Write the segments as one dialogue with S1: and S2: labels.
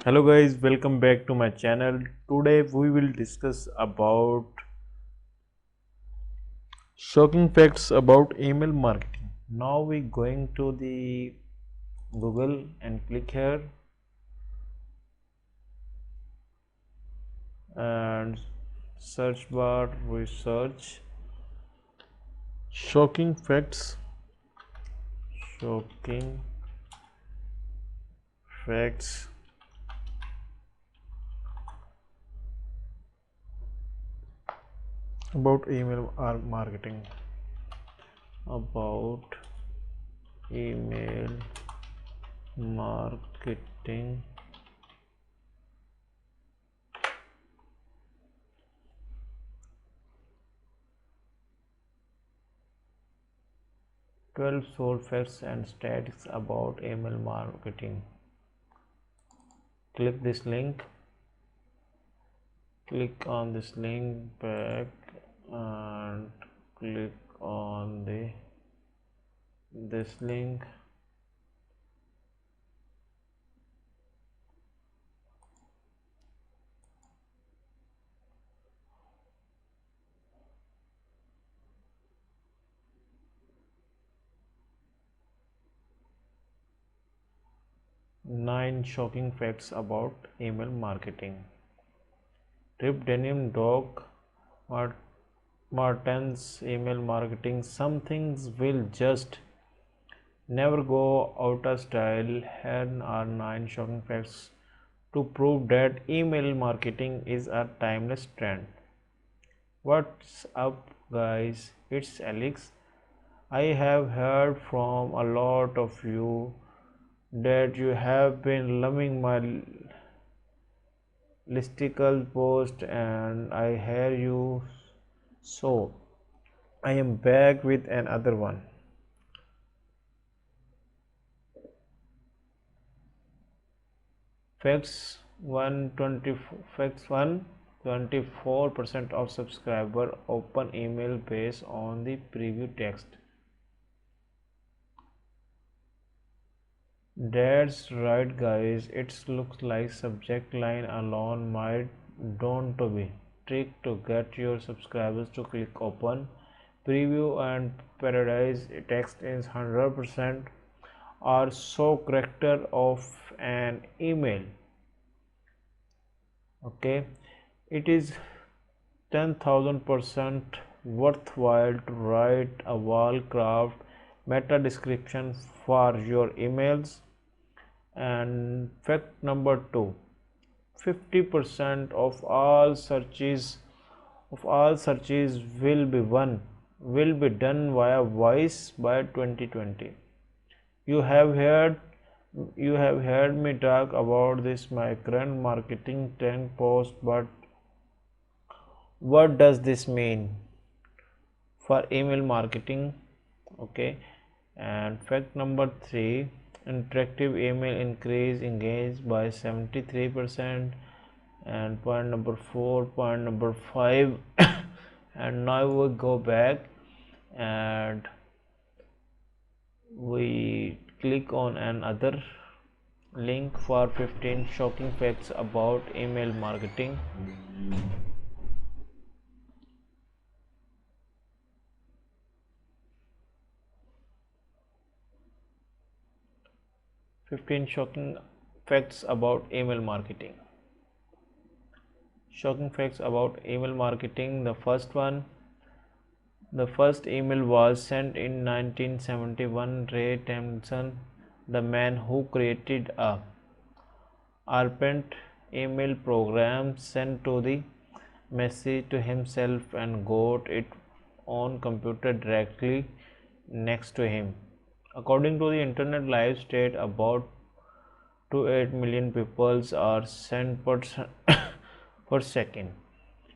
S1: Hello guys, welcome back to my channel. Today we will discuss about shocking facts about email marketing. Now we going to the Google and click here and search bar we search shocking facts, shocking facts about email marketing, about email marketing. 12 sole facts and stats about email marketing. Click this link, click on this link back and click on this link. Nine shocking facts about email marketing. Trip denim dog Martin's email marketing. Some things will just never go out of style. Here are 9 shocking facts to prove that email marketing is a timeless trend. What's up, guys? It's Alex. I have heard from a lot of you that you have been loving my listicle post, and I hear you, so I am back with another one. Facts 24% of subscribers open email based on the preview text. That's right, guys. It looks like subject line alone might don't to be trick to get your subscribers to click open. Preview and paradise text is 100% are so character of an email. Okay, it is 10,000% worthwhile to write a wall craft meta description for your emails. And fact number 2, 50% of all searches will be done via voice by 2020. You have heard me talk about this my current marketing trend post, but what does this mean for email marketing? Okay, and fact number 3, interactive email increase engage by 73%. And point number 4, point number 5 and now we go back and we click on another link for 15 shocking facts about email marketing. 15 shocking facts about email marketing. Shocking facts about email marketing. The first one, the first email was sent in 1971. Ray Thompson, the man who created a ARPANET email program, sent to the message to himself and got it on computer directly next to him. According to the internet live state, about 2.8 million people are sent per second.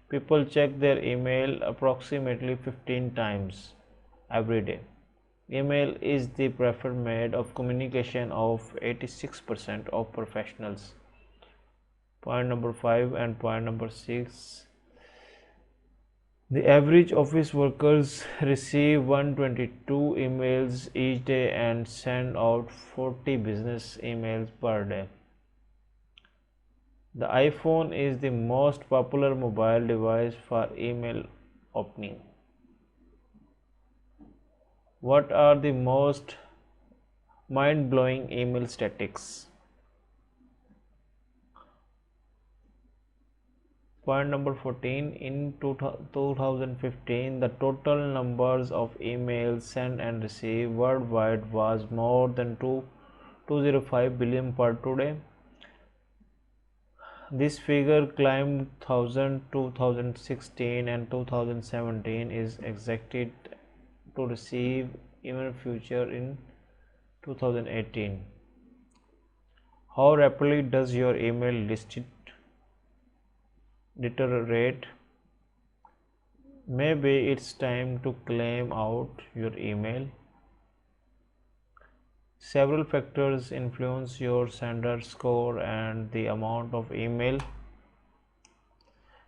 S1: People check their email approximately 15 times every day. Email is the preferred mode of communication of 86% of professionals. Point number 5 and point number 6. The average office workers receive 122 emails each day and send out 40 business emails per day. The iPhone is the most popular mobile device for email opening. What are the most mind-blowing email statistics? Point number 14. In 2015, the total numbers of emails sent and received worldwide was more than 205 billion per today. This figure climbed 2016 and 2017 is expected to receive even future in 2018. How rapidly does your email list deteriorate? Maybe it's time to claim out your email. Several factors influence your sender score and the amount of email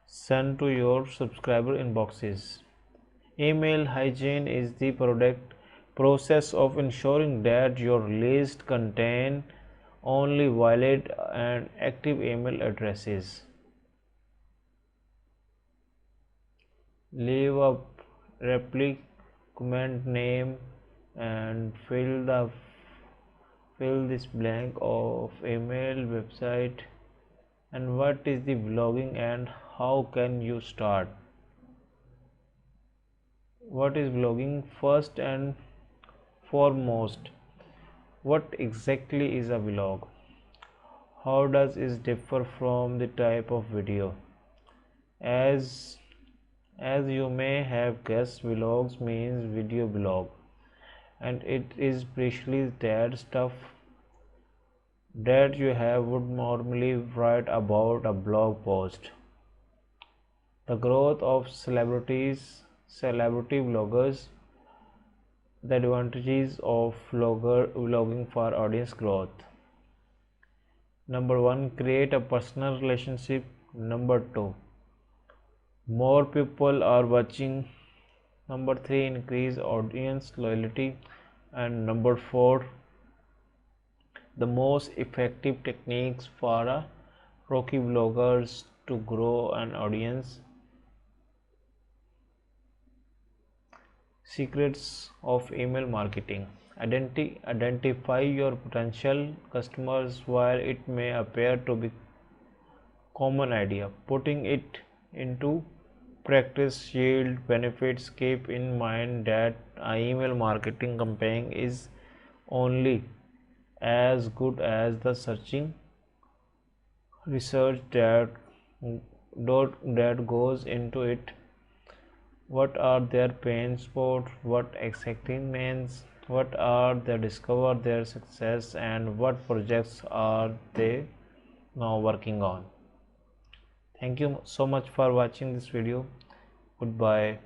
S1: sent to your subscriber inboxes. Email hygiene is the process of ensuring that your list contain only valid and active email addresses. Leave a comment name and fill this blank of email, website, and what is the blogging and how can you start. What is blogging? First and foremost, what exactly is a vlog? How does it differ from the type of video? As you may have guessed, vlogs means video blog, and it is precisely that stuff that you would normally write about a blog post. The growth of celebrity bloggers, the advantages of vlogging for audience growth. Number 1, create a personal relationship. Number 2, more people are watching. Number 3, increase audience loyalty. And number 4, the most effective techniques for rookie bloggers to grow an audience. Secrets of email marketing. Identify your potential customers. While it may appear to be common idea, putting it into practice yield benefits. Keep in mind that an email marketing campaign is only as good as the searching research that goes into it. What are their pain spots? What exactly means? What are they discover their success, and what projects are they now working on? Thank you so much for watching this video. Goodbye.